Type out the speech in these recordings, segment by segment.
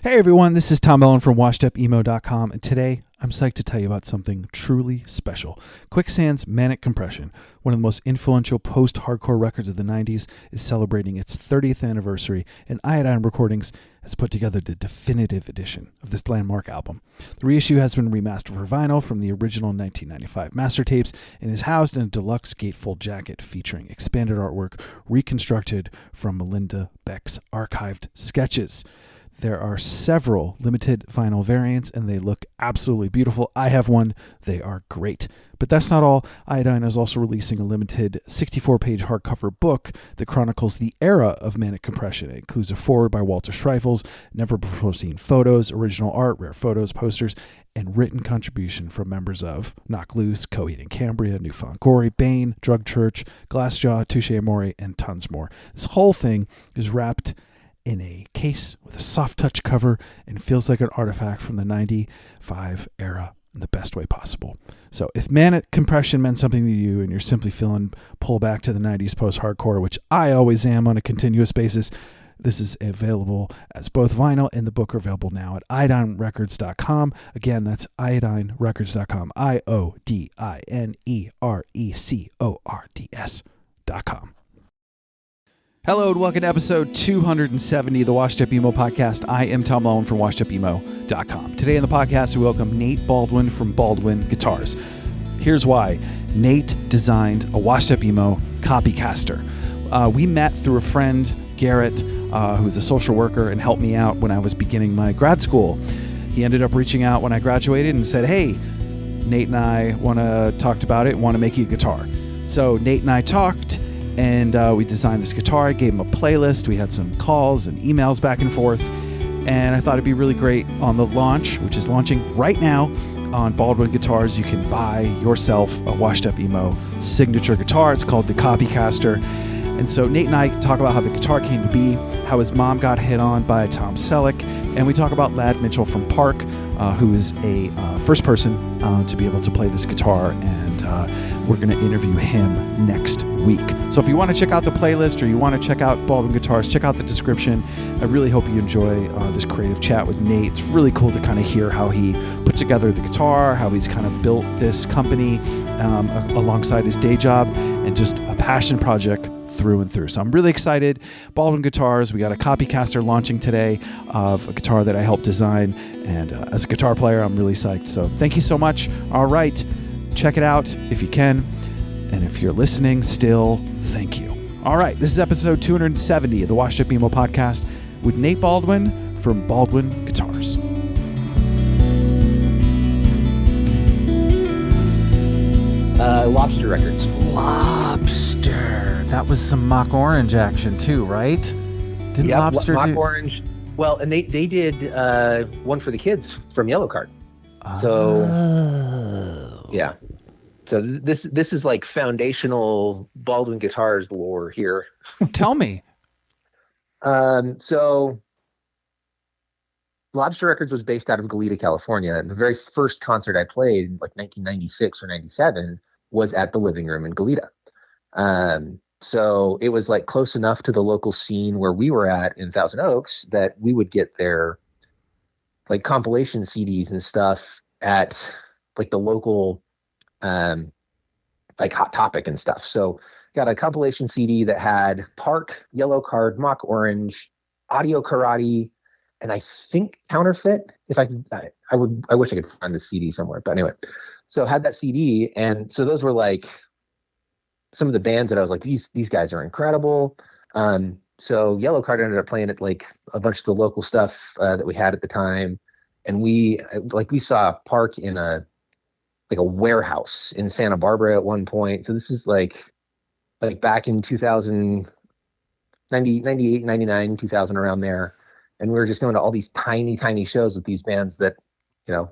Hey everyone, this is Tom Selleck from WashedUpEmo.com, and today I'm psyched to tell you about something truly special. Quicksand's Manic Compression, one of the most influential post-hardcore records of the 90s, is celebrating its 30th anniversary, and Iodine Recordings has put together the definitive edition of this landmark album. The reissue has been remastered for vinyl from the original 1995 master tapes and is housed in a deluxe gatefold jacket featuring expanded artwork reconstructed from Melinda Beck's archived sketches. There are several limited vinyl variants, and they look absolutely beautiful. I have one. They are great. But that's not all. Iodine is also releasing a limited 64-page hardcover book that chronicles the era of Manic Compression. It includes a foreword by Walter Schreifels, never before seen photos, original art, rare photos, posters, and written contribution from members of Knock Loose, Coheed and Cambria, Newfound Glory, Bane, Drug Church, Glassjaw, Touche Amore, and tons more. This whole thing is wrapped in a case with a soft touch cover and feels like an artifact from the 95 era in the best way possible. So if Manic Compression meant something to you and you're simply feeling pull back to the 90s post-hardcore, which I always am on a continuous basis, this is available as both vinyl and the book are available now at iodinerecords.com. Again, that's iodinerecords.com, iodinerecords.com. Hello and welcome to episode 270 of the Washed Up Emo podcast. I am Tom Selleck from WashedUpEmo.com. Today on the podcast, we welcome Nate Baldwin from Baldwin Guitars. Here's why. Nate designed a Washed Up Emo Copycaster. We met through a friend, Garrett, who's a social worker and helped me out when I was beginning my grad school. He ended up reaching out when I graduated and said, hey, Nate and I want to talk about it, want to make you a guitar. So Nate and I talked, and we designed this guitar. I gave him a playlist. We had some calls and emails back and forth. And I thought it'd be really great on the launch, which is launching right now on Baldwin Guitars. You can buy yourself a Washed Up Emo signature guitar. It's called the Copycaster. And so Nate and I talk about how the guitar came to be, how his mom got hit on by Tom Selleck, and we talk about Ladd Mitchell from Park, who is a first person to be able to play this guitar, and we're going to interview him next week. So if you want to check out the playlist or you want to check out Baldwin Guitars, check out the description. I really hope you enjoy this creative chat with Nate. It's really cool to kind of hear how he put together the guitar, how he's kind of built this company alongside his day job, and just a passion project through and through. So I'm really excited. Baldwin Guitars, we got a Copycaster launching today of a guitar that I helped design, and as a guitar player, I'm really psyched. So thank you so much. All right, check it out if you can, and if you're listening still, thank you. All right, this is episode 270 of the Washed Up Emo podcast with Nate Baldwin from Baldwin Guitars. Lobster Records. Lobster. That was some Mock Orange action too, right? Didn't Lobster Mock do... Orange. Well, and they did one for the kids from Yellow Card. So yeah. So this is like foundational Baldwin Guitars lore here. Tell me. So Lobster Records was based out of Goleta, California, and the very first concert I played, like 1996 or 97, was at the Living Room in Goleta. So it was like close enough to the local scene where we were at in Thousand Oaks that we would get their like compilation CDs and stuff at like the local like Hot Topic and stuff. So got a compilation CD that had Park, Yellow Card, Mock Orange, Audio Karate, and I think Counterfeit. If I could, I wish I could find the CD somewhere. But anyway, so had that CD, and so those were like some of the bands that I was like, these guys are incredible. So Yellow Card ended up playing at like a bunch of the local stuff that we had at the time, and we saw Park in a warehouse in Santa Barbara at one point. So this is like back in 2000, 98, 99, 2000, around there. And we were just going to all these tiny shows with these bands that, you know,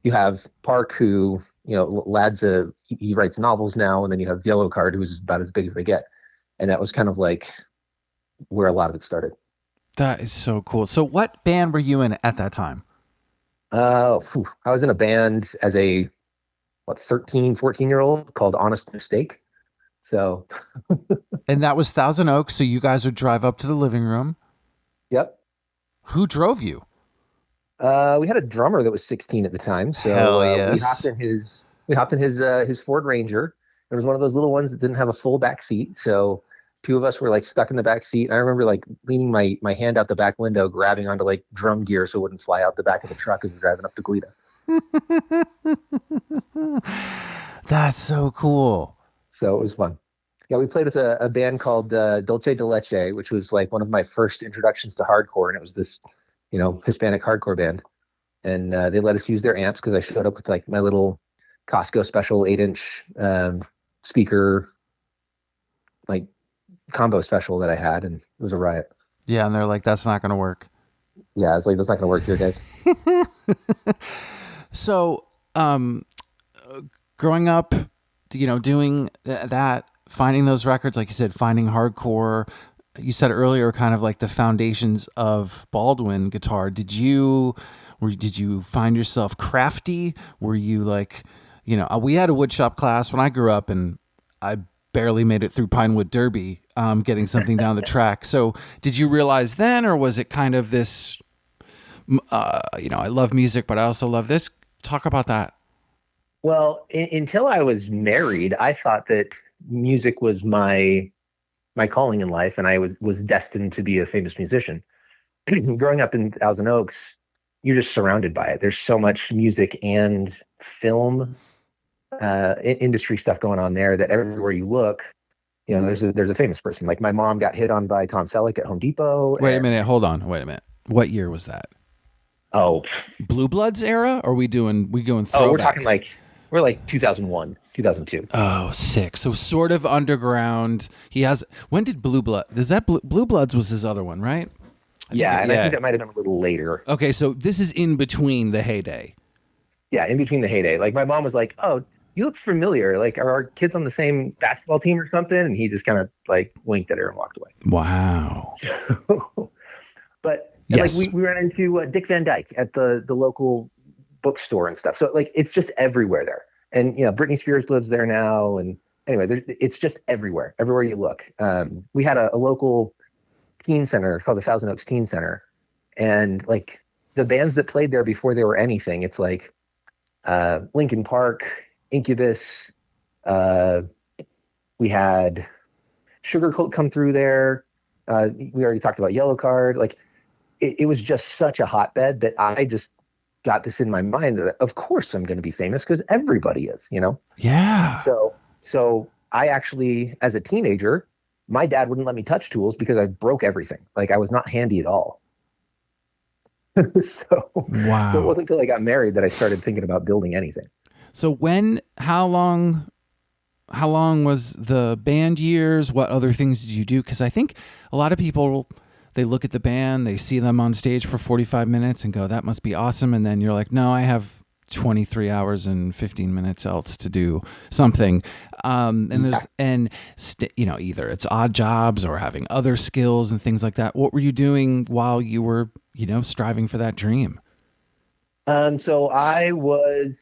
you have Park, who, you know, Ladd's he writes novels now, and then you have Yellow Card, who's about as big as they get. And that was kind of like where a lot of it started. That is so cool. So what band were you in at that time? I was in a band as a 13, 14-year-old called Honest Mistake. So and that was Thousand Oaks, so you guys would drive up to the Living Room. Yep. Who drove you? We had a drummer that was 16 at the time, so Hell we hopped yes. in his Ford Ranger. There was one of those little ones that didn't have a full back seat, so two of us were like stuck in the back seat. And I remember like leaning my hand out the back window, grabbing onto like drum gear so it wouldn't fly out the back of the truck as we're driving up to Goleta. That's so cool. So it was fun. Yeah, we played with a band called Dolce de Leche, which was like one of my first introductions to hardcore, and it was this, Hispanic hardcore band. And they let us use their amps because I showed up with like my little Costco special 8-inch speaker, like combo special that I had, and it was a riot. Yeah, and they're like, that's not going to work. Yeah, it's like that's not going to work here, guys. So, growing up, doing that, finding those records, like you said, finding hardcore. You said earlier, kind of like the foundations of Baldwin guitar. Did you find yourself crafty? Were you like, we had a woodshop class when I grew up, and I barely made it through Pinewood Derby, getting something down the track. So, did you realize then, or was it kind of this? I love music, but I also love this. Talk about that. Well, until I was married, I thought that music was my calling in life, and I was destined to be a famous musician. Growing up in Thousand Oaks, you're just surrounded by it. There's so much music and film industry stuff going on there that everywhere you look, there's a famous person. Like my mom got hit on by Tom Selleck at Home Depot. Wait a minute. And Hold on. Wait a minute. What year was that? oh, Blue Bloods era? Or we going throwback? We're like 2001, 2002. Oh, sick. So sort of underground. When did Blue Blood? Is that Blue Bloods was his other one, right? I think that might have been a little later. Okay, so this is in between the heyday. Yeah, in between the heyday. Like my mom was like, "Oh, you look familiar. Like, are our kids on the same basketball team or something?" And he just kind of like winked at her and walked away. Wow. But yes. like we ran into Dick Van Dyke at the local bookstore and stuff. So like it's just everywhere there. And Britney Spears lives there now. And anyway, it's just everywhere you look. We had a local teen center called the Thousand Oaks Teen Center, and like the bands that played there before they were anything, it's like Linkin Park, Incubus. We had Sugarcoat come through there. We already talked about Yellow Card. Like it was just such a hotbed that I just got this in my mind that of course I'm going to be famous because everybody is, Yeah. So I actually, as a teenager, my dad wouldn't let me touch tools because I broke everything. Like I was not handy at all. Wow. So it wasn't until I got married that I started thinking about building anything. So how long was the band years? What other things did you do? Because I think a lot of people, they look at the band, they see them on stage for 45 minutes and go, that must be awesome. And then you're like, no, I have 23 hours and 15 minutes else to do something. Either it's odd jobs or having other skills and things like that. What were you doing while you were, striving for that dream? So I was,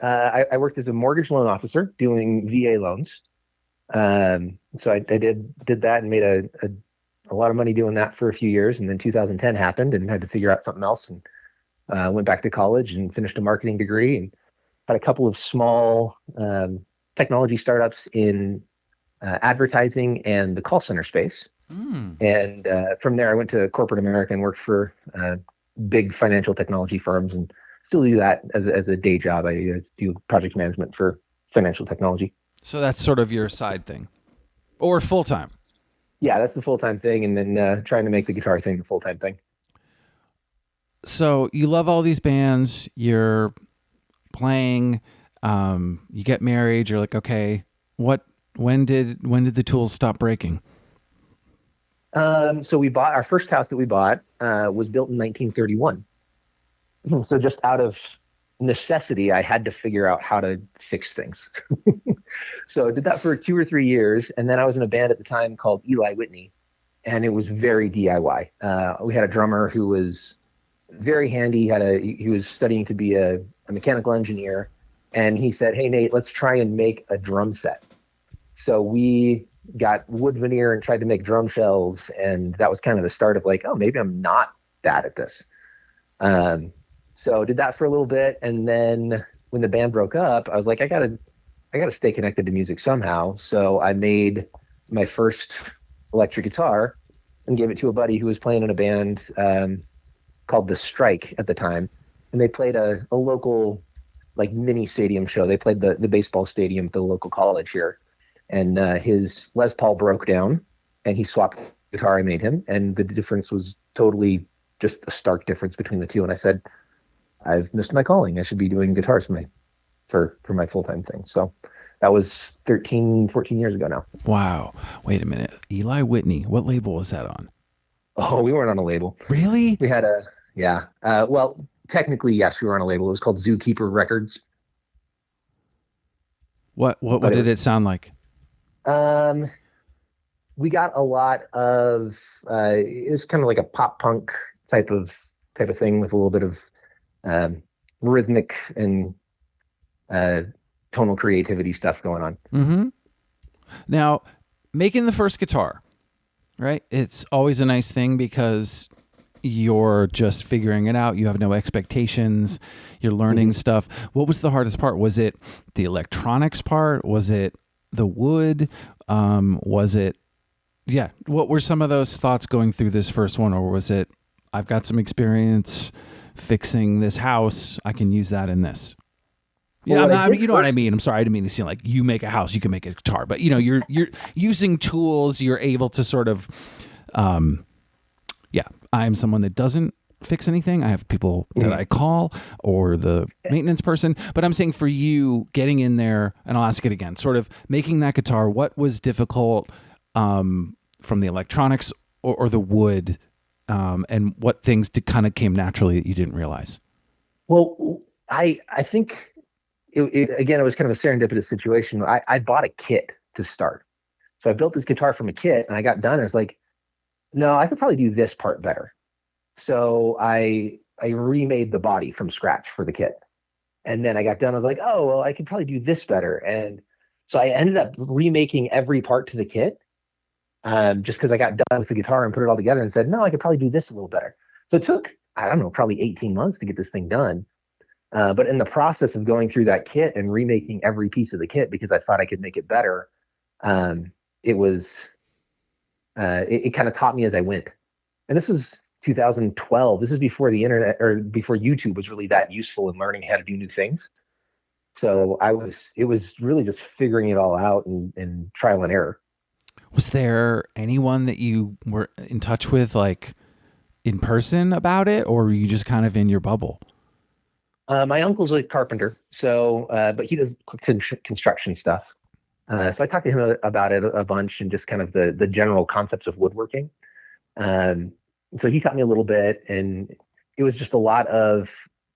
I worked as a mortgage loan officer doing VA loans. So I did that and made a lot of money doing that for a few years. And then 2010 happened and had to figure out something else, and went back to college and finished a marketing degree and had a couple of small technology startups in advertising and the call center space. And from there, I went to corporate America and worked for big financial technology firms, and still do that as a day job. I do project management for financial technology. So that's sort of your side thing, or full time. Yeah, that's the full-time thing, and then trying to make the guitar thing the full-time thing. So you love all these bands, you're playing, you get married, you're like, okay, when did the tools stop breaking? So we bought our first house that we bought was built in 1931. So just out of necessity, I had to figure out how to fix things. So I did that for 2 or 3 years. And then I was in a band at the time called Eli Whitney, and it was very DIY. We had a drummer who was very handy. He was studying to be a mechanical engineer. And he said, "Hey, Nate, let's try and make a drum set." So we got wood veneer and tried to make drum shells. And that was kind of the start of like, oh, maybe I'm not bad at this. So did that for a little bit, and then when the band broke up, I was like, I gotta stay connected to music somehow. So I made my first electric guitar and gave it to a buddy who was playing in a band called The Strike at the time, and they played a local like mini stadium show. They played the baseball stadium at the local college here, and his Les Paul broke down, and he swapped the guitar I made him, and the difference was totally just a stark difference between the two. And I said, I've missed my calling. I should be doing guitars for my full-time thing. So that was 13, 14 years ago now. Wow. Wait a minute. Eli Whitney. What label was that on? Oh, we weren't on a label. Really? We had yeah. Well, technically, yes, we were on a label. It was called Zookeeper Records. What did it sound like? We got a lot of, it was kind of like a pop punk type of thing with a little bit of rhythmic and tonal creativity stuff going on. Mm-hmm. Now, making the first guitar, right? It's always a nice thing because you're just figuring it out. You have no expectations. You're learning stuff. What was the hardest part? Was it the electronics part? Was it the wood? Was it, yeah. What were some of those thoughts going through this first one? Or was it, I've got some experience fixing this house. I can use that in this. Well, Yeah, you know what I mean. I'm sorry, I didn't mean to seem like you make a house, you can make a guitar, but you know, you're using tools. You're able to sort of, yeah. I'm someone that doesn't fix anything. I have people that I call or the maintenance person. But I'm saying for you, getting in there, and I'll ask it again. Sort of making that guitar. What was difficult from the electronics or the wood, and what things kind of came naturally that you didn't realize? Well, I think. Again, it was kind of a serendipitous situation. I bought a kit to start. So I built this guitar from a kit, and I got done. And I was like, no, I could probably do this part better. So I remade the body from scratch for the kit. And then I got done. I was like, oh, well, I could probably do this better. And so I ended up remaking every part to the kit, just because I got done with the guitar and put it all together and said, no, I could probably do this a little better. So it took, I don't know, probably 18 months to get this thing done. But in the process of going through that kit and remaking every piece of the kit because I thought I could make it better, it kind of taught me as I went. And this was 2012. This is before the internet or before YouTube was really that useful in learning how to do new things. So it was really just figuring it all out and trial and error. Was there anyone that you were in touch with, like in person about it, or were you just kind of in your bubble? My uncle's a carpenter, so but he does construction stuff. So I talked to him about it a bunch and just kind of the general concepts of woodworking. So he taught me a little bit, and it was just a lot of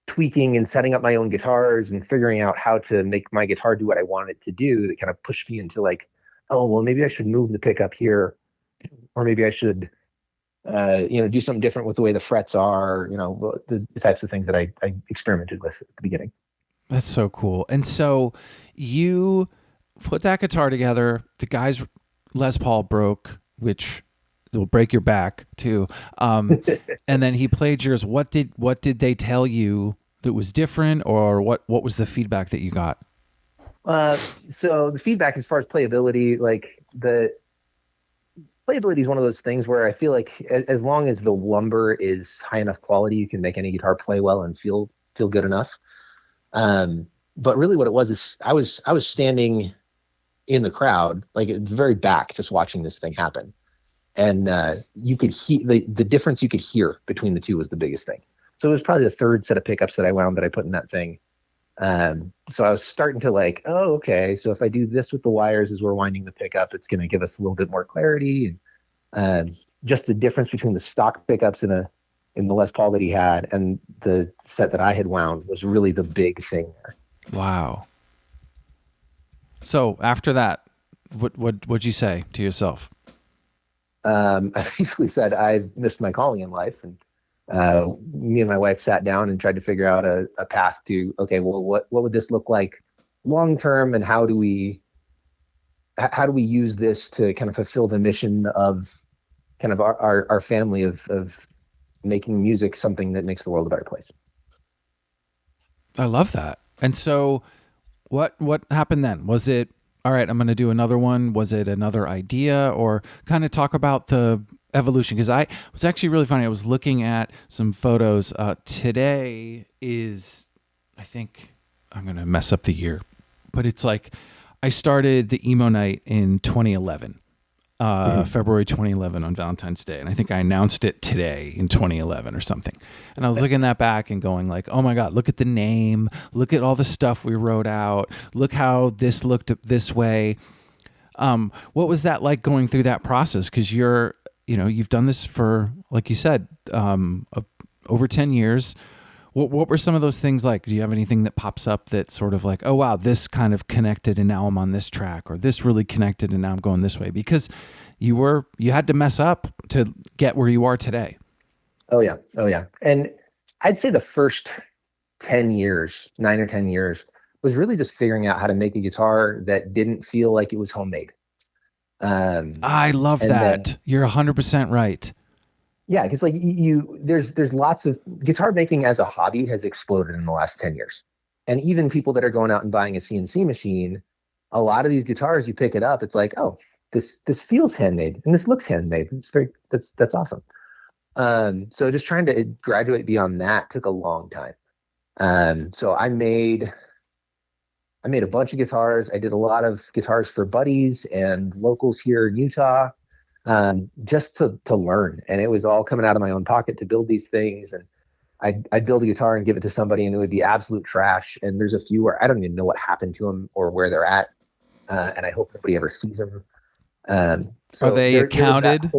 tweaking and setting up my own guitars and figuring out how to make my guitar do what I wanted it to do. That kind of pushed me into like, oh, well, maybe I should move the pickup here, or maybe I should do something different with the way the frets are, the types of things that I experimented with at the beginning. That's so cool. And so you put that guitar together. The guy's Les Paul broke, which will break your back too. And then he played yours. What did they tell you that was different, or what was the feedback that you got? So the feedback as far as playability, like the playability is one of those things where I feel like as long as the lumber is high enough quality, you can make any guitar play well and feel good enough. But really what it was is I was standing in the crowd, like at the very back, just watching this thing happen. And you could hear the difference you could hear between the two was the biggest thing. So it was probably the third set of pickups that I wound that I put in that thing. So I was starting to like, oh, okay. So if I do this with the wires as we're winding the pickup, it's going to give us a little bit more clarity. And just the difference between the stock pickups in the Les Paul that he had and the set that I had wound was really the big thing there. Wow. So after that, what'd you say to yourself? I basically said I've missed my calling in life, and me and my wife sat down and tried to figure out a path to, okay, well, what would this look like long term, and how do we use this to kind of fulfill the mission of kind of our family of making music something that makes the world a better place. I love that. And so what happened then? Was it, all right, I'm going to do another one? Was it another idea, or kind of talk about the evolution? Because I was actually really funny. I was looking at some photos. Today is, I think I'm going to mess up the year, but it's like I started the emo night in 2011. February 2011 on Valentine's Day. And I think I announced it today in 2011 or something. And I was looking that back and going like, oh my God, look at the name. Look at all the stuff we wrote out. Look how this looked this way. What was that like going through that process? Because you've done this for, like you said, over 10 years. What were some of those things like? Do you have anything that pops up that sort of like, oh, wow, this kind of connected and now I'm on this track, or this really connected and now I'm going this way? Because you had to mess up to get where you are today. Oh yeah. And I'd say the first 10 years, 9 or 10 years, was really just figuring out how to make a guitar that didn't feel like it was homemade. I love that. Then, You're 100% right. yeah, because like there's lots of guitar making as a hobby has exploded in the last 10 years. And even people that are going out and buying a CNC machine, a lot of these guitars, you pick it up, it's like, oh, this feels handmade and this looks handmade. That's awesome. So just trying to graduate beyond that took a long time. So I made a bunch of guitars. I did a lot of guitars for buddies and locals here in Utah, just to learn. And it was all coming out of my own pocket to build these things. And I'd build a guitar and give it to somebody and it would be absolute trash. And there's a few where I don't even know what happened to them or where they're at. And I hope nobody ever sees them. So Are they accounted?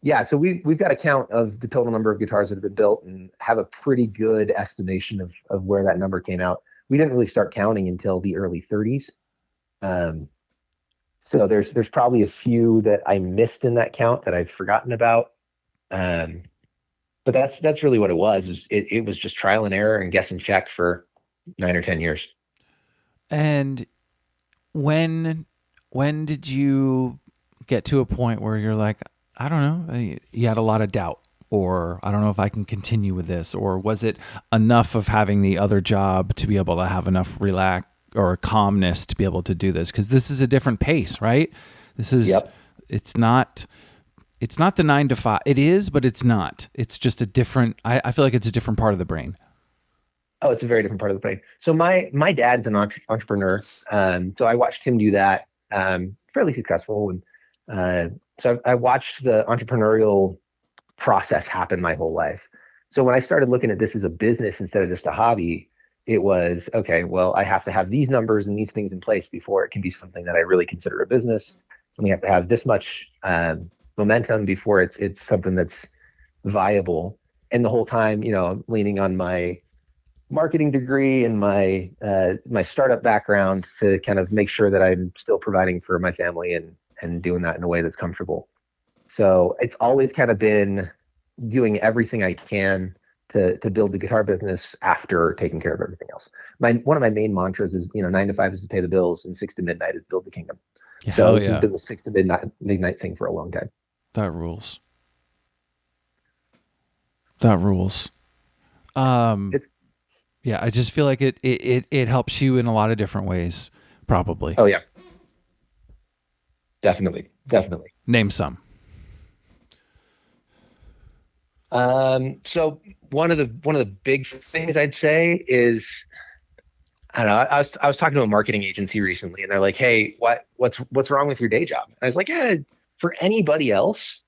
Yeah, so we've got a count of the total number of guitars that have been built and have a pretty good estimation of where that number came out. We didn't really start counting until the early 30s. So there's probably a few that I missed in that count that I've forgotten about. But that's really what it was. It was just trial and error and guess and check for 9 or 10 years. And when did you get to a point where you're like, I don't know, you had a lot of doubt, or I don't know if I can continue with this, or was it enough of having the other job to be able to have enough relax or calmness to be able to do this? Because this is a different pace, right? This is, Yep. It's not the 9 to 5. It is, but it's not. It's just a different, I feel like it's a different part of the brain. Oh, it's a very different part of the brain. So my dad's an entrepreneur. So I watched him do that, fairly successful. And so I watched the entrepreneurial process happen my whole life. So when I started looking at this as a business instead of just a hobby, it was, okay, well, I have to have these numbers and these things in place before it can be something that I really consider a business. And we have to have this much momentum before it's something that's viable. And the whole time, I'm leaning on my marketing degree and my startup background to kind of make sure that I'm still providing for my family and doing that in a way that's comfortable. So it's always kind of been doing everything I can to build the guitar business after taking care of everything else. One of my main mantras is, 9 to 5 is to pay the bills and 6 to midnight is build the kingdom. So this has been the 6 to midnight thing for a long time. That rules. Yeah, I just feel like it helps you in a lot of different ways, probably. Oh yeah. Definitely. Name some. So one of the big things I'd say is, I don't know, I was talking to a marketing agency recently and they're like, hey, what's wrong with your day job? And I was like, yeah, for anybody else,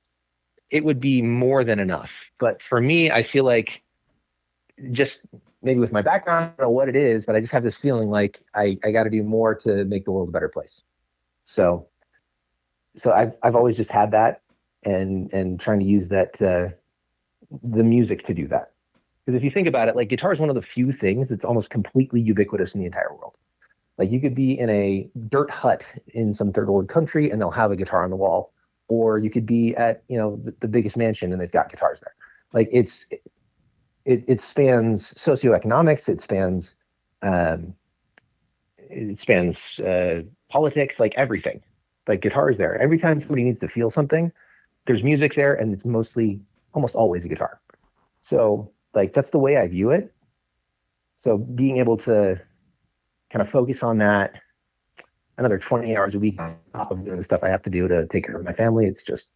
it would be more than enough. But for me, I feel like just maybe with my background, I don't know what it is, but I just have this feeling like I got to do more to make the world a better place. So I've always just had that and trying to use that, the music to do that. Because if you think about it, like guitar is one of the few things that's almost completely ubiquitous in the entire world. Like you could be in a dirt hut in some third world country and they'll have a guitar on the wall, or you could be at, the biggest mansion and they've got guitars there. Like it spans socioeconomics, it spans politics, like everything. Like guitar is there. Every time somebody needs to feel something, there's music there, and it's almost always a guitar. So like that's the way I view it. So being able to kind of focus on that another 20 hours a week on top of doing the stuff I have to do to take care of my family, it's just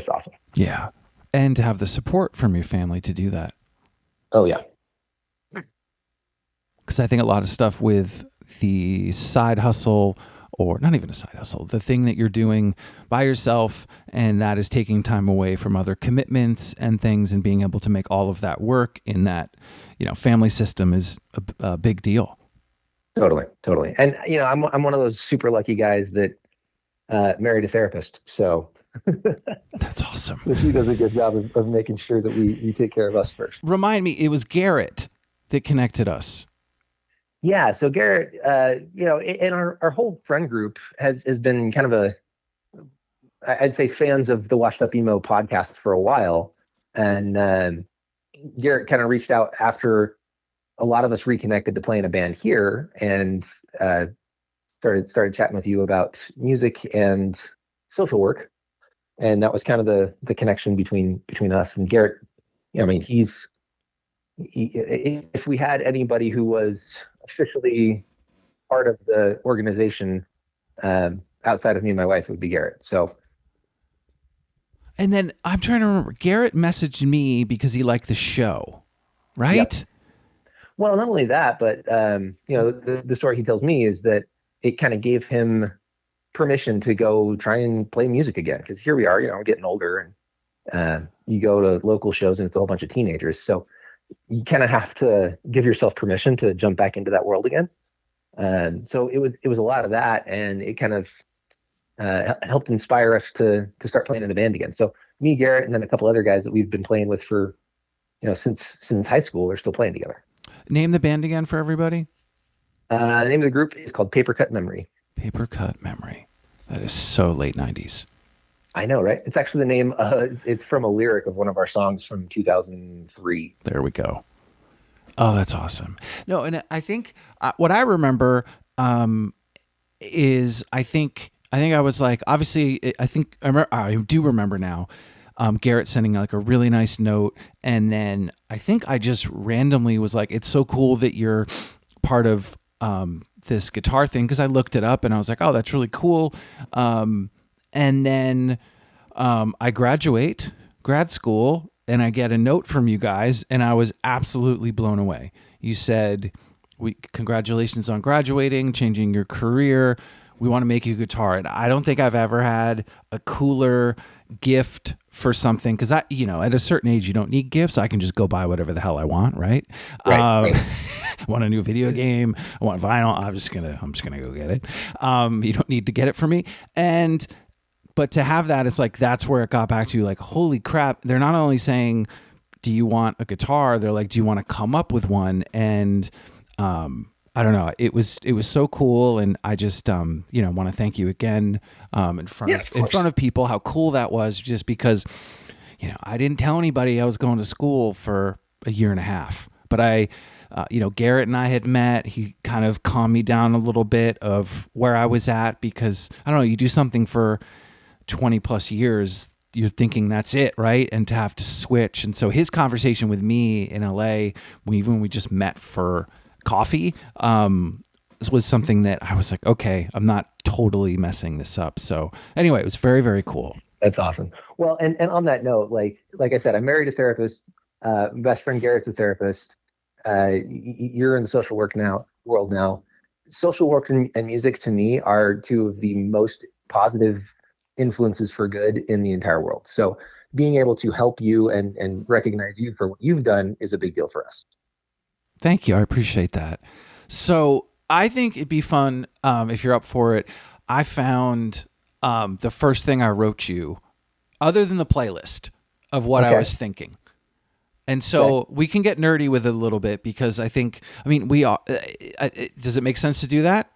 awesome. Yeah. And to have the support from your family to do that. Oh yeah. Because I think a lot of stuff with the side hustle, or not even a side hustle, the thing that you're doing by yourself, and that is taking time away from other commitments and things, and being able to make all of that work in that, family system is a big deal. Totally. And I'm one of those super lucky guys that married a therapist. So That's awesome. so she does a good job of making sure that we take care of us first. Remind me, it was Garrett that connected us. Yeah. So Garrett, and our whole friend group has been kind of I'd say fans of the Washed Up Emo podcast for a while. And Garrett kind of reached out after a lot of us reconnected to play in a band here, and started chatting with you about music and social work. And that was kind of the connection between us. And Garrett, I mean, if we had anybody who was officially part of the organization outside of me and my wife, it would be Garrett. So. And then I'm trying to remember, Garrett messaged me because he liked the show, right? Yep. Well, not only that, but the story he tells me is that it kind of gave him permission to go try and play music again. Because here we are, we're getting older, and you go to local shows and it's a whole bunch of teenagers. So you kind of have to give yourself permission to jump back into that world again. So it was a lot of that, and it kind of helped inspire us to start playing in a band again. So me, Garrett, and then a couple other guys that we've been playing with for since high school, we're still playing together. Name the band again for everybody. The name of the group is called Paper Cut Memory. Paper Cut Memory. That is so late 90s. I know, right? It's actually the name. It's from a lyric of one of our songs from 2003. There we go. Oh, that's awesome. No, and I think what I remember is I think I was like, obviously, I do remember now. Garrett sending like a really nice note, and then I think I just randomly was like, "It's so cool that you're part of this guitar thing," because I looked it up and I was like, "Oh, that's really cool." And then I graduate grad school, and I get a note from you guys, and I was absolutely blown away. You said, congratulations on graduating, changing your career. We want to make you a guitar. And I don't think I've ever had a cooler gift for something, because at a certain age you don't need gifts. I can just go buy whatever the hell I want, right? Right. I want a new video game, I want vinyl, I'm just gonna go get it. You don't need to get it for me. But to have that, it's like, that's where it got back to, like, holy crap, they're not only saying, do you want a guitar, they're like, do you want to come up with one? And I don't know. It was so cool, and I just want to thank you again in front of people how cool that was. Just because I didn't tell anybody I was going to school for a year and a half, but Garrett and I had met. He kind of calmed me down a little bit of where I was at, because I don't know. You do something for 20 plus years, you're thinking that's it, right? And to have to switch, and so his conversation with me in LA, when we just met for coffee, this was something that I was like, okay, I'm not totally messing this up. So anyway, it was very, very cool. That's awesome. Well, and on that note, like I said, I married a therapist. Best friend Garrett's a therapist. You're in the social work world now. Social work and music, to me, are two of the most positive influences for good in the entire world. So being able to help you and recognize you for what you've done is a big deal for us. Thank you. I appreciate that. So I think it'd be fun if you're up for it. I found the first thing I wrote you, other than the playlist of what I was thinking. And so we can get nerdy with it a little bit, because we are. Does it make sense to do that?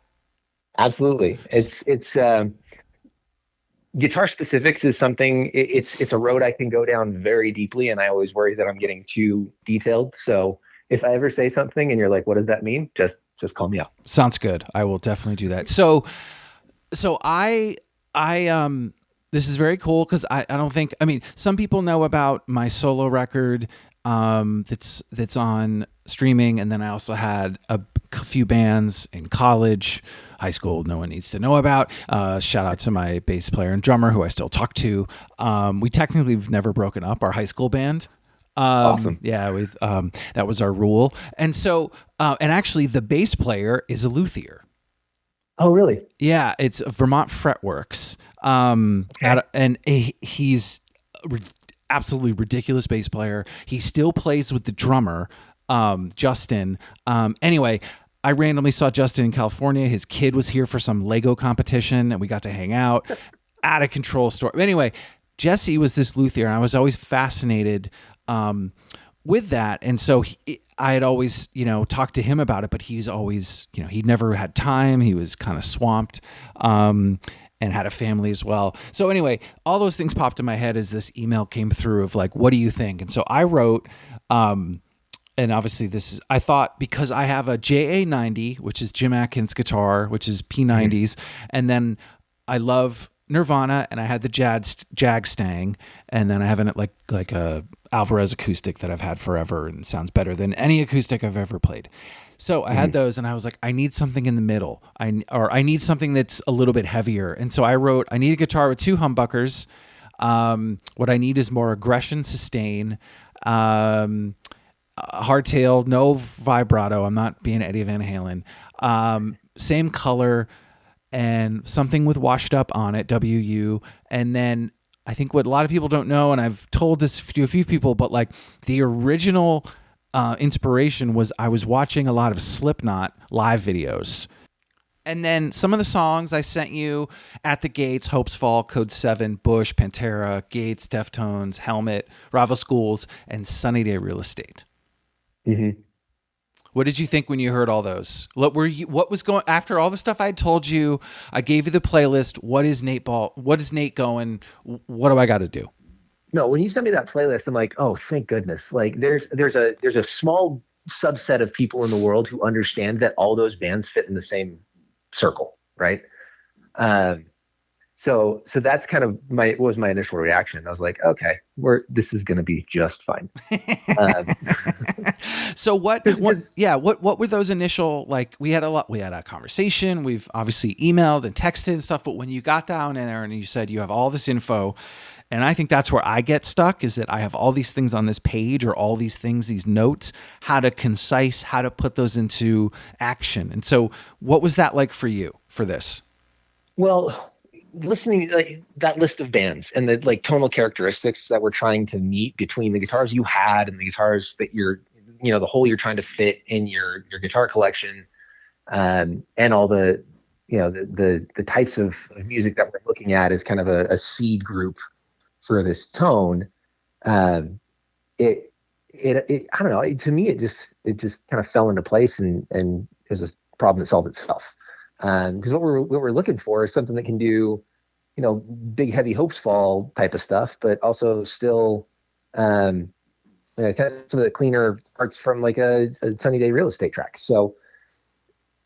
Absolutely. It's guitar specifics is something. It's a road I can go down very deeply, and I always worry that I'm getting too detailed. So if I ever say something and you're like, what does that mean? Just call me up. Sounds good. I will definitely do that. So I this is very cool, because I don't think, some people know about my solo record, that's on streaming, and then I also had a few bands in college, high school. No one needs to know about. Shout out to my bass player and drummer who I still talk to. We technically have never broken up, our high school band. Awesome. Yeah, we've that was our rule. And so, and actually, the bass player is a luthier. Oh, really? Yeah, it's Vermont Fretworks. Okay. And he's a absolutely ridiculous bass player. He still plays with the drummer, Justin. Anyway, I randomly saw Justin in California. His kid was here for some Lego competition, and we got to hang out. Out of control story. Anyway, Jesse was this luthier, and I was always fascinated with that. And so I had always, talked to him about it, but he's always, he'd never had time. He was kind of swamped, and had a family as well. So anyway, all those things popped in my head as this email came through of like, what do you think? And so I wrote, and obviously I thought, because I have a JA90, which is Jim Atkins guitar, which is P90s. And then I love Nirvana, and I had the Jag Stang, and then I have like a Alvarez acoustic that I've had forever and sounds better than any acoustic I've ever played. So I had those, and I was like, I need something in the middle. I need something that's a little bit heavier. And so I wrote, I need a guitar with 2 humbuckers. What I need is more aggression, sustain, hardtail, no vibrato. I'm not being Eddie Van Halen. Same color, and something with washed up on it, WU. And then I think what a lot of people don't know, and I've told this to a few people, but like the original inspiration was I was watching a lot of Slipknot live videos. And then some of the songs I sent you, At the Gates, Hopes Fall, Code 7, Bush, Pantera, Gates, Deftones, Helmet, Rival Schools, and Sunny Day Real Estate. Mm-hmm. What did you think when you heard all those? What was going after all the stuff I told you? I gave you the playlist. What is Nate going? What do I got to do? No, when you sent me that playlist, I'm like, oh, thank goodness. Like there's a small subset of people in the world who understand that all those bands fit in the same circle, right? So that's kind of what was my initial reaction. I was like, okay, this is going to be just fine. So what were those initial, like, we had a conversation, we've obviously emailed and texted and stuff, but when you got down in there and you said you have all this info, and I think that's where I get stuck, is that I have all these things on this page, or all these things, these notes, how to put those into action. And so what was that like for you for this? Well, listening like that list of bands and the like tonal characteristics that we're trying to meet between the guitars you had and the guitars that the hole you're trying to fit in your guitar collection, and all the the types of music that we're looking at as kind of a seed group for this tone. It I don't know, to me it just kind of fell into place, and it was a problem that solved itself. Because what we're looking for is something that can do, big heavy hopes fall type of stuff, but also still kind of some of the cleaner parts from like a Sunny Day Real Estate track. So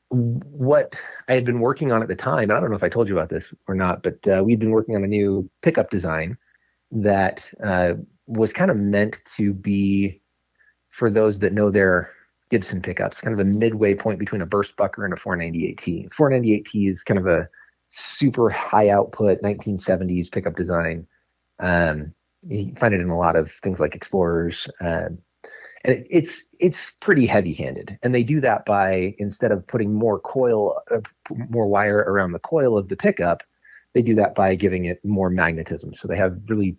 what I had been working on at the time, and I don't know if I told you about this or not, but we'd been working on a new pickup design that was kind of meant to be for those that know their Gibson pickups, kind of a midway point between a burst bucker and a 498T. 498T is kind of a super high output 1970s pickup design. You find it in a lot of things like Explorers, and it's pretty heavy-handed. And they do that by, instead of putting more wire around the coil of the pickup, they do that by giving it more magnetism. So they have really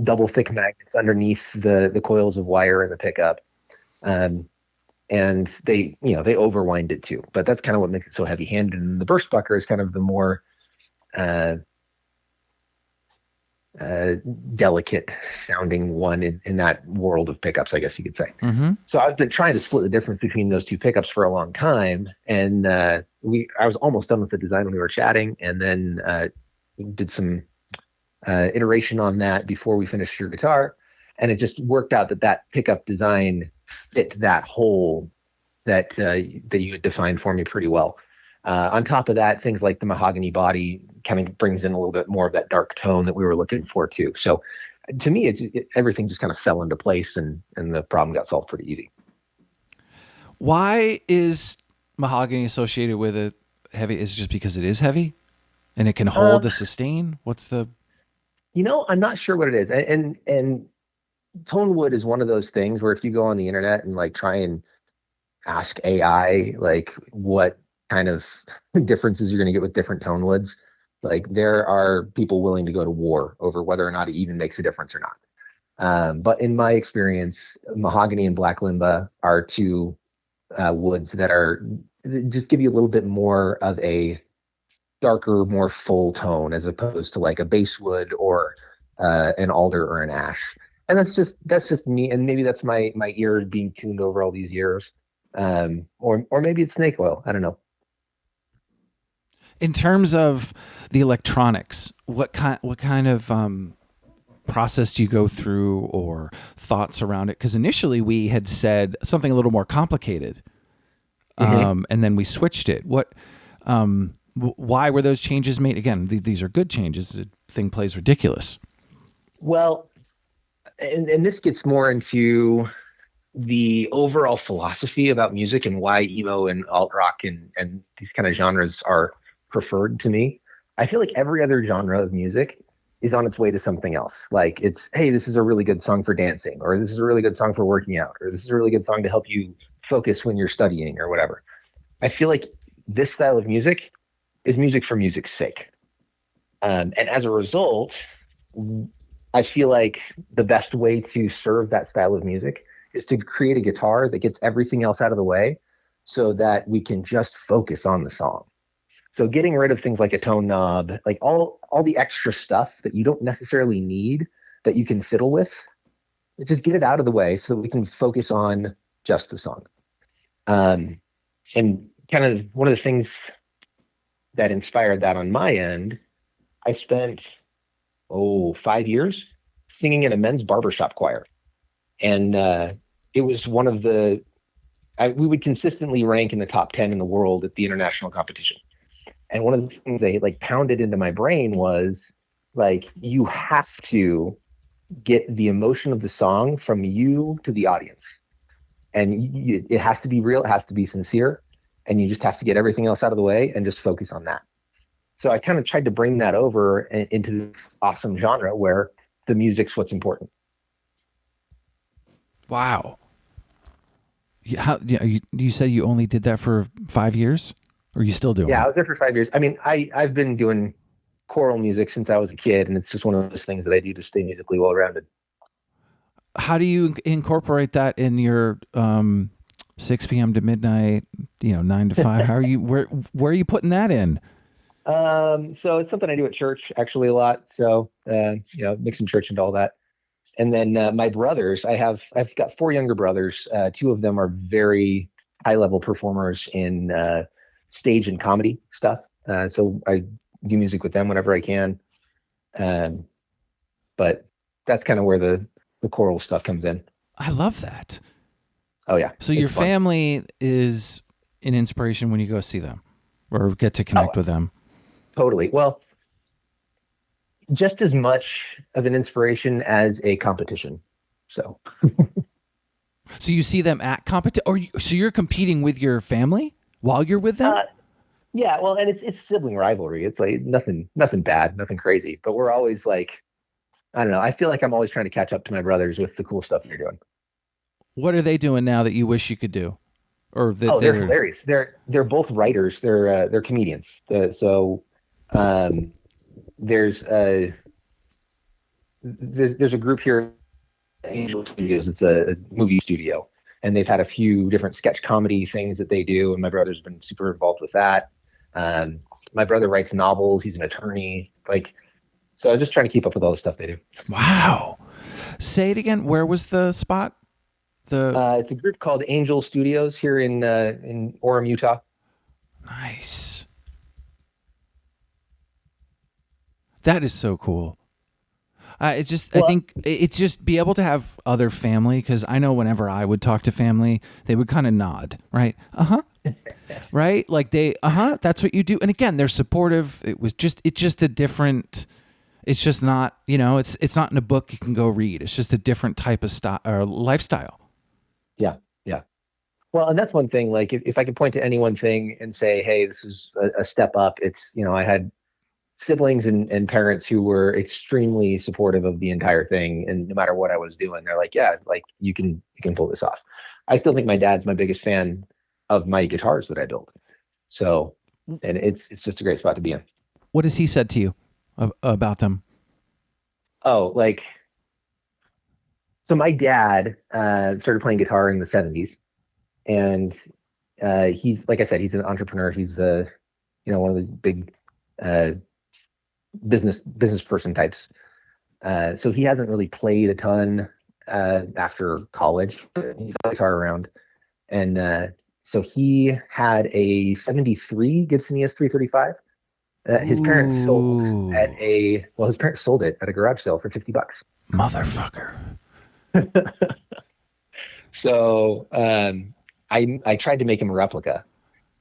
double thick magnets underneath the coils of wire in the pickup. And they overwind it too, but that's kind of what makes it so heavy-handed. And the burst bucker is kind of the more delicate sounding one in that world of pickups, I guess you could say. Mm-hmm. So I've been trying to split the difference between those two pickups for a long time, and I was almost done with the design when we were chatting, and then did some iteration on that before we finished your guitar, and it just worked out that pickup design fit that hole that you had defined for me pretty well. On top of that, things like the mahogany body kind of brings in a little bit more of that dark tone that we were looking for too. So to me, everything just kind of fell into place, and the problem got solved pretty easy. Why is mahogany associated with it heavy? Is it just because it is heavy and it can hold the sustain? What's the... I'm not sure what it is. And tone wood is one of those things where if you go on the internet and like try and ask AI like what kind of differences you're going to get with different tone woods, like there are people willing to go to war over whether or not it even makes a difference or not. But in my experience, mahogany and black limba are two woods that just give you a little bit more of a darker, more full tone as opposed to like a basswood or an alder or an ash. And that's just me, and maybe that's my ear being tuned over all these years, or maybe it's snake oil. I don't know. In terms of the electronics, what kind of process do you go through or thoughts around it? Because initially we had said something a little more complicated, and then we switched it. Why were those changes made? Again, these are good changes. The thing plays ridiculous. Well, and this gets more into the overall philosophy about music and why emo and alt rock and these kind of genres are preferred to me. I feel like every other genre of music is on its way to something else. Like it's, hey, this is a really good song for dancing, or this is a really good song for working out, or this is a really good song to help you focus when you're studying or whatever. I feel like this style of music is music for music's sake. And as a result, I feel like the best way to serve that style of music is to create a guitar that gets everything else out of the way so that we can just focus on the song. So getting rid of things like a tone knob, like all the extra stuff that you don't necessarily need that you can fiddle with, just get it out of the way so that we can focus on just the song. And kind of one of the things that inspired that on my end, I spent 5 years singing in a men's barbershop choir. And it was one of we would consistently rank in the top 10 in the world at the international competition. And one of the things they like pounded into my brain was like, you have to get the emotion of the song from you to the audience. And it has to be real. It has to be sincere. And you just have to get everything else out of the way and just focus on that. So I kind of tried to bring that over into this awesome genre where the music's what's important. Wow. You said you only did that for 5 years? Or are you still doing it? Yeah, I was there for 5 years. I mean, I've been doing choral music since I was a kid, and it's just one of those things that I do to stay musically well-rounded. How do you incorporate that in your 6 p.m. to midnight, 9 to 5? How are you, where are you putting that in? So it's something I do at church actually a lot. So, mixing church and all that. And then my brothers, I've got 4 younger brothers. 2 of them are very high-level performers in stage and comedy stuff. So I do music with them whenever I can. But that's kind of where the choral stuff comes in. I love that. Oh yeah. So your family is an inspiration when you go see them or get to connect with them. Totally. Well, just as much of an inspiration as a competition. So. So you see them at competition, so you're competing with your family while you're with them? Yeah. Well, and it's sibling rivalry. It's like nothing bad, nothing crazy. But we're always like, I don't know. I feel like I'm always trying to catch up to my brothers with the cool stuff they're doing. What are they doing now that you wish you could do? Or that they're hilarious. They're both writers. They're comedians. There's a group here, Angel Studios. It's a movie studio, and they've had a few different sketch comedy things that they do, and my brother's been super involved with that. My brother writes novels. He's an attorney. So I'm just trying to keep up with all the stuff they do. Wow. Say it again. Where was the spot? It's a group called Angel Studios here in Orem, Utah. Nice. That is so cool. I think it's just be able to have other family, because I know whenever I would talk to family, they would kind of nod, right? Right? Like that's what you do. And again, they're supportive. It's just a different It's just not, it's not in a book you can go read. It's just a different type of style or lifestyle. Yeah. Yeah. Well, and that's one thing, like if I could point to any one thing and say, hey, this is a step up, it's, I had siblings and parents who were extremely supportive of the entire thing. And no matter what I was doing, they're like, yeah, like you can pull this off. I still think my dad's my biggest fan of my guitars that I built. So, and it's just a great spot to be in. What has he said to you about them? Oh, like, so my dad started playing guitar in the 70s, and he's, like I said, he's an entrepreneur. He's one of the big uh, business person types. So he hasn't really played a ton after college. He's always hard around. And so he had a 73 Gibson ES335 that his parents sold his parents sold it at a garage sale for $50. Motherfucker. So I tried to make him a replica.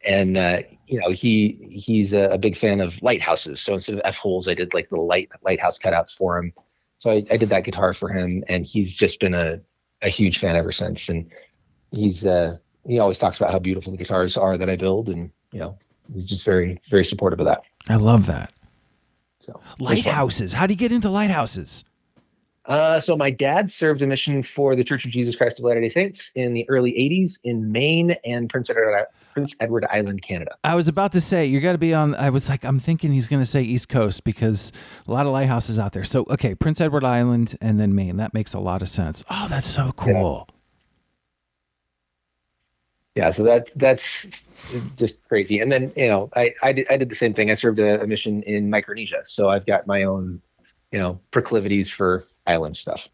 And he's a big fan of lighthouses. So instead of F holes, I did like little lighthouse cutouts for him. So I did that guitar for him, and he's just been a huge fan ever since. And he always talks about how beautiful the guitars are that I build, and he's just very, very supportive of that. I love that. So lighthouses. How do you get into lighthouses? So my dad served a mission for the Church of Jesus Christ of Latter-day Saints in the early 80s in Maine and Prince Edward Island, Canada. I was about to say, you got to be on, I was like, I'm thinking he's going to say East Coast because a lot of lighthouses out there. So, okay, Prince Edward Island and then Maine. That makes a lot of sense. Oh, that's so cool. Yeah, so that's just crazy. And then, I did the same thing. I served a mission in Micronesia. So I've got my own, proclivities for island stuff.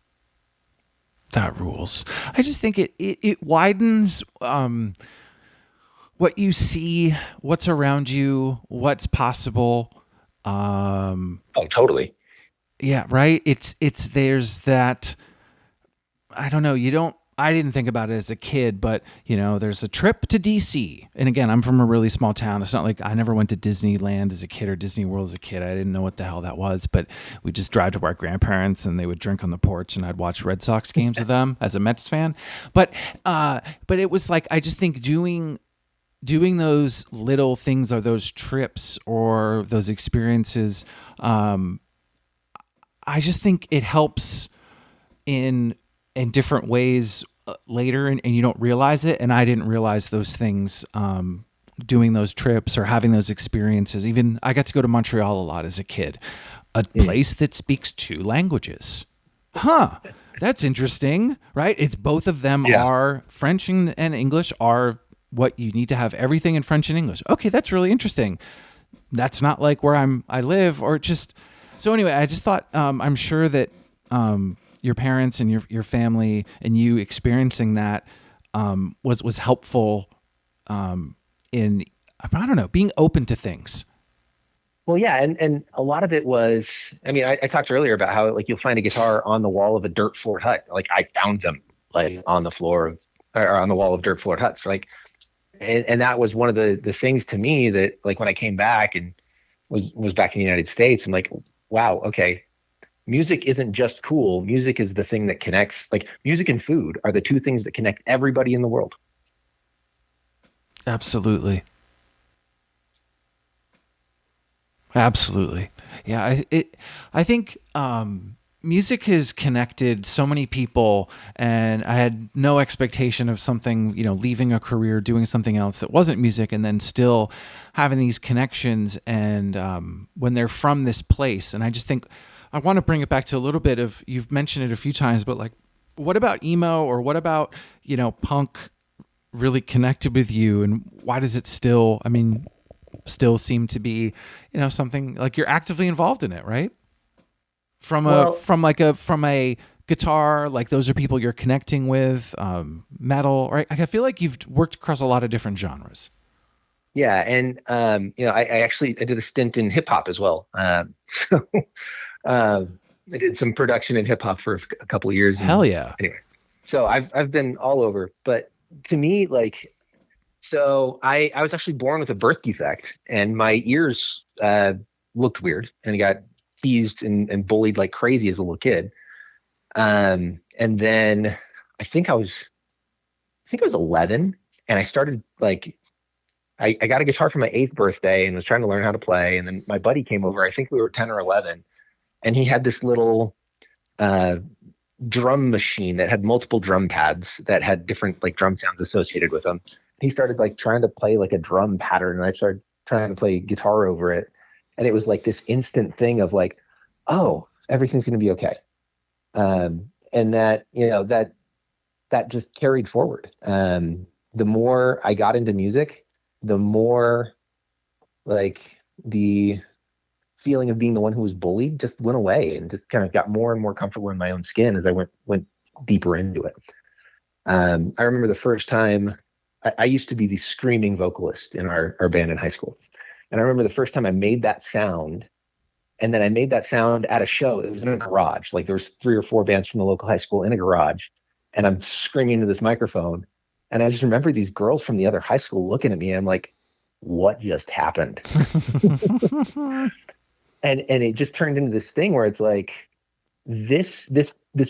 That rules. I just think it widens what you see, what's around you, what's possible. Oh, totally. Yeah, right. It's there's that. I don't know. I didn't think about it as a kid, but there's a trip to DC. And again, I'm from a really small town. It's not like I never went to Disneyland as a kid or Disney World as a kid. I didn't know what the hell that was, but we just drive to our grandparents and they would drink on the porch and I'd watch Red Sox games with them as a Mets fan. But it was like, I just think doing those little things or those trips or those experiences, I just think it helps in different ways later, and you don't realize it. And I didn't realize those things doing those trips or having those experiences. Even I got to go to Montreal a lot as a kid, a place that speaks 2 languages. That's interesting, right? It's both of them are French and English are what you need to have, everything in French and English. Okay, that's really interesting. That's not like where I live, or just. So anyway, I just thought I'm sure that your parents and your family and you experiencing that was helpful in, I don't know, being open to things. Well, yeah, and a lot of it was, I mean, I talked earlier about how like you'll find a guitar on the wall of a dirt floored hut. Like I found them like on the floor or on the wall of dirt floored huts. Like, and that was one of the things to me that like when I came back and was back in the United States, I'm like, wow, okay. Music isn't just cool. Music is the thing that connects. Like music and food are the 2 things that connect everybody in the world. Absolutely. Absolutely. Yeah. I think music has connected so many people, and I had no expectation of something, leaving a career, doing something else that wasn't music, and then still having these connections. And when they're from this place, and I just think, I want to bring it back to a little bit of, you've mentioned it a few times, but like, what about emo, or what about, punk really connected with you, and why does it still seem to be, something like you're actively involved in it, right? From a guitar, like those are people you're connecting with, metal, right? I feel like you've worked across a lot of different genres. Yeah. And, I did a stint in hip hop as well. I did some production in hip hop for a couple of years. Hell yeah. Anyway, so I've been all over, but to me, like, so I was actually born with a birth defect, and my ears looked weird, and I got teased and bullied like crazy as a little kid. And then I think I was 11, and I started like I got a guitar for my 8th birthday and was trying to learn how to play. And then my buddy came over. I think we were 10 or 11, and he had this little uh, drum machine that had multiple drum pads that had different like drum sounds associated with them. He started like trying to play like a drum pattern, and I started trying to play guitar over it. And it was like this instant thing of like, oh, everything's going to be okay. And that, that just carried forward. The more I got into music, the more like the feeling of being the one who was bullied just went away, and just kind of got more and more comfortable in my own skin as I went deeper into it. I remember the first time I used to be the screaming vocalist in our band in high school. And I remember the first time I made that sound, and then I made that sound at a show. It was in a garage. Like there was 3 or 4 bands from the local high school in a garage, and I'm screaming into this microphone. And I just remember these girls from the other high school looking at me. And I'm like, what just happened? and it just turned into this thing where it's like this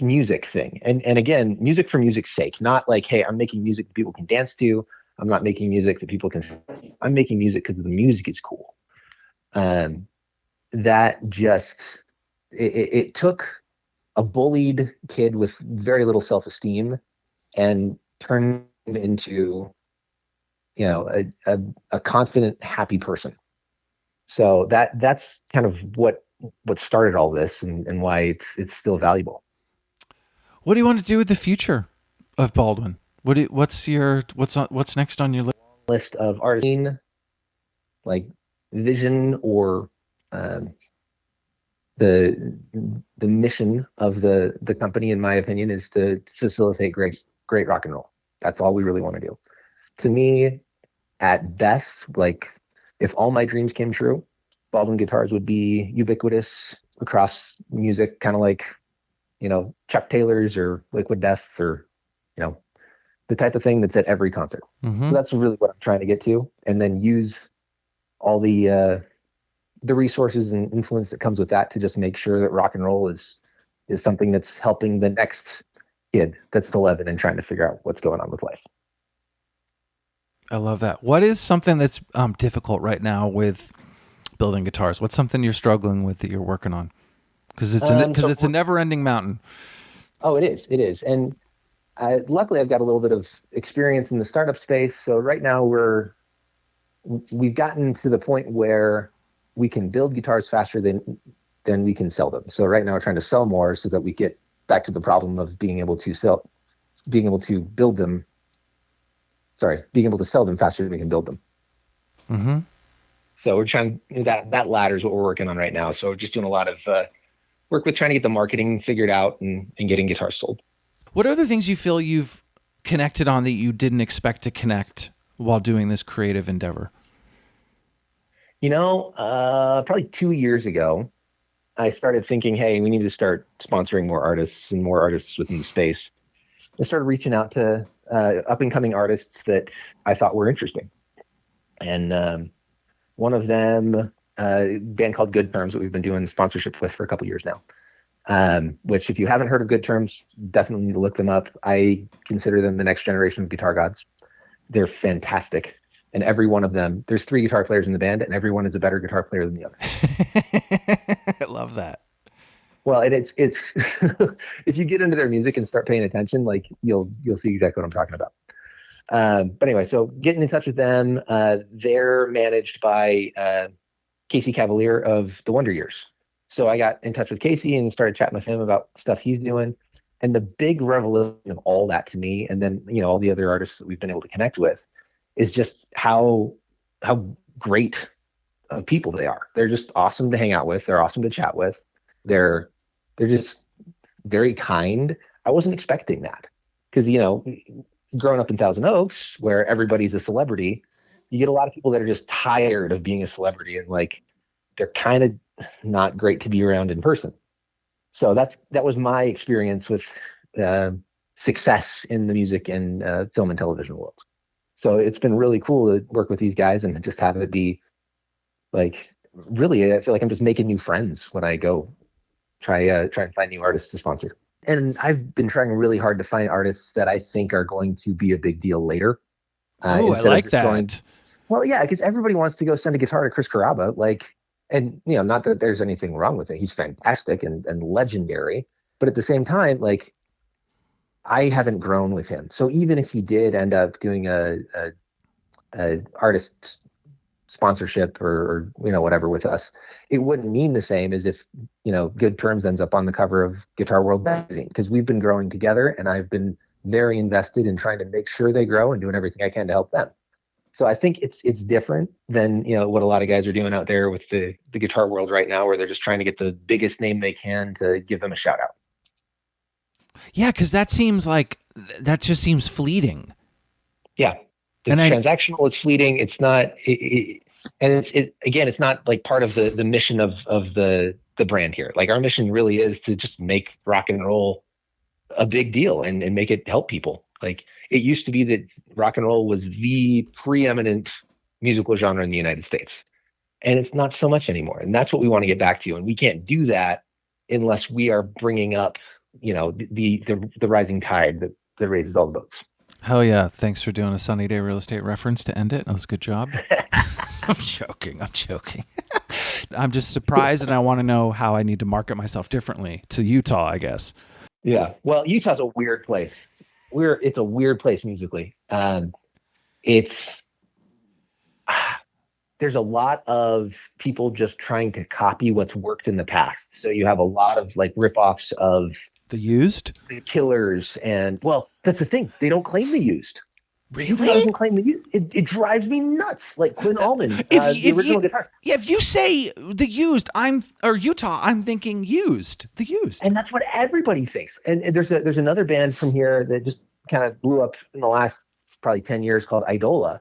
music thing. And again, music for music's sake, not like, hey, I'm making music that people can dance to. I'm not making music that people can. I'm making music because the music is cool. That just it took a bullied kid with very little self-esteem and turned him into a confident, happy person. So that's kind of what started all this, and why it's still valuable. What do you want to do with the future of Baldwin? What's next on your List of artists, like vision, or um, the mission of the company, in my opinion, is to facilitate great rock and roll. That's all we really want to do. To me, at best, like if all my dreams came true, Baldwin Guitars would be ubiquitous across music, kind of like Chuck Taylor's or Liquid Death, or the type of thing that's at every concert. Mm-hmm. So that's really what I'm trying to get to, and then use all the resources and influence that comes with that to just make sure that rock and roll is something that's helping the next kid that's 11 and trying to figure out what's going on with life. I love that. What is something that's difficult right now with building guitars? What's something you're struggling with that you're working on? Because it's a never-ending mountain. Oh, it is. And luckily, I've got a little bit of experience in the startup space. So right now we've gotten to the point where we can build guitars faster than we can sell them. So right now we're trying to sell more so that we get back to the problem of being able to sell them faster than we can build them. Mm-hmm. So we're trying that ladder is what we're working on right now. So we're just doing a lot of work with trying to get the marketing figured out and getting guitars sold. What other things you feel you've connected on that you didn't expect to connect while doing this creative endeavor? Probably 2 years ago, I started thinking, hey, we need to start sponsoring more artists and more artists within the space. I started reaching out to up and coming artists that I thought were interesting. And one of them, a band called Good Terms, that we've been doing sponsorship with for a couple years now. Which, if you haven't heard of Good Terms, definitely need to look them up. I consider them the next generation of guitar gods. They're fantastic. And every one of them, there's 3 guitar players in the band, and every one is a better guitar player than the other. I love that. Well, and it's if you get into their music and start paying attention, like you'll see exactly what I'm talking about. But anyway, so getting in touch with them, they're managed by Casey Cavalier of the Wonder Years. So I got in touch with Casey and started chatting with him about stuff he's doing. And the big revelation of all that to me, and then all the other artists that we've been able to connect with, is just how great of people they are. They're just awesome to hang out with. They're awesome to chat with. They're just very kind. I wasn't expecting that, because growing up in Thousand Oaks, where everybody's a celebrity, you get a lot of people that are just tired of being a celebrity, and like they're kind of not great to be around in person. So that was my experience with success in the music and film and television world. So it's been really cool to work with these guys and just have it be like really, I feel like I'm just making new friends when I go try and find new artists to sponsor. And I've been trying really hard to find artists that I think are going to be a big deal later. Oh, I Instead of like just that. going, well, yeah, because everybody wants to go send a guitar to Chris Carrabba, like, and not that there's anything wrong with it. He's fantastic and legendary, but at the same time, like, I haven't grown with him. So even if he did end up doing a artist sponsorship or whatever with us, it wouldn't mean the same as if Good Terms ends up on the cover of Guitar World magazine, because we've been growing together and I've been very invested in trying to make sure they grow and doing everything I can to help them. So I think it's different than what a lot of guys are doing out there with the Guitar World right now, where they're just trying to get the biggest name they can to give them a shout out. Yeah, because that just seems fleeting. Yeah, it's transactional. It's fleeting. It's not. And it's not like part of the mission of the brand here. Like, our mission really is to just make rock and roll a big deal and make it help people. Like, it used to be that rock and roll was the preeminent musical genre in the United States, and it's not so much anymore. And that's what we want to get back to. And we can't do that unless we are bringing up, the rising tide that raises all the boats. Hell yeah. Thanks for doing a Sunny Day Real Estate reference to end it. That was a good job. I'm joking. I'm just surprised, and I want to know how I need to market myself differently to Utah, I guess. Yeah. Well, Utah's a weird place. It's a weird place musically. There's a lot of people just trying to copy what's worked in the past. So you have a lot of like ripoffs of The Used, the Killers, and well, that's the thing. They don't claim the Used. Really? Utah doesn't claim the Used. It drives me nuts. Like Quinn Allman, the original guitar. Yeah, if you say The Used, Utah, I'm thinking Used. The Used. And that's what everybody thinks. And there's another band from here that just kind of blew up in the last probably 10 years called Idola.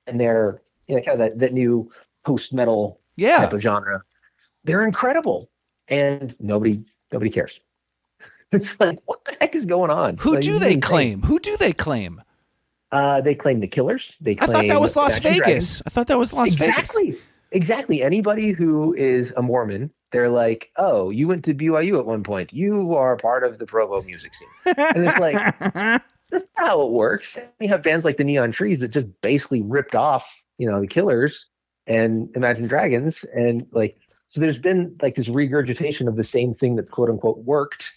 And they're kind of that new post-metal type of genre. They're incredible. And nobody cares. It's like, what the heck is going on? Who do they claim? They claim the Killers. I thought that was Las Vegas. Exactly. Anybody who is a Mormon, they're like, oh, you went to BYU at one point. You are part of the Provo music scene. And it's like, that's not how it works. You have bands like the Neon Trees that just basically ripped off, the Killers and Imagine Dragons. And like, so there's been like this regurgitation of the same thing that quote unquote worked.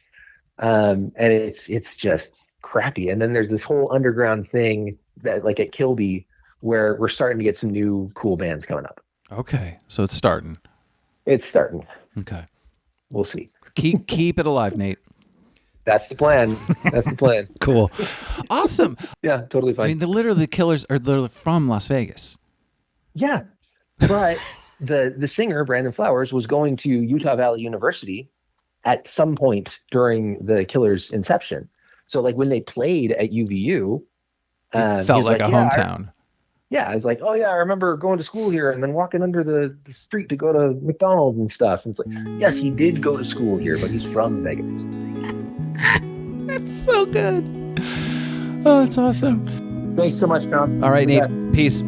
And it's just crappy. And then there's this whole underground thing that like at Kilby where we're starting to get some new cool bands coming up. Okay. So it's starting. Okay. We'll see. Keep it alive, Nate. That's the plan. Cool. Awesome. Yeah, totally fine. I mean, the Killers are literally from Las Vegas. Yeah. But the singer, Brandon Flowers, was going to Utah Valley University at some point during the Killers' inception. So like when they played at UVU, it felt like a hometown. I was like, oh yeah, I remember going to school here and then walking under the street to go to McDonald's and stuff. And it's like, yes, he did go to school here, but he's from Vegas. That's so good. Oh, it's awesome. Thanks so much, Tom. All right, Nate. Peace.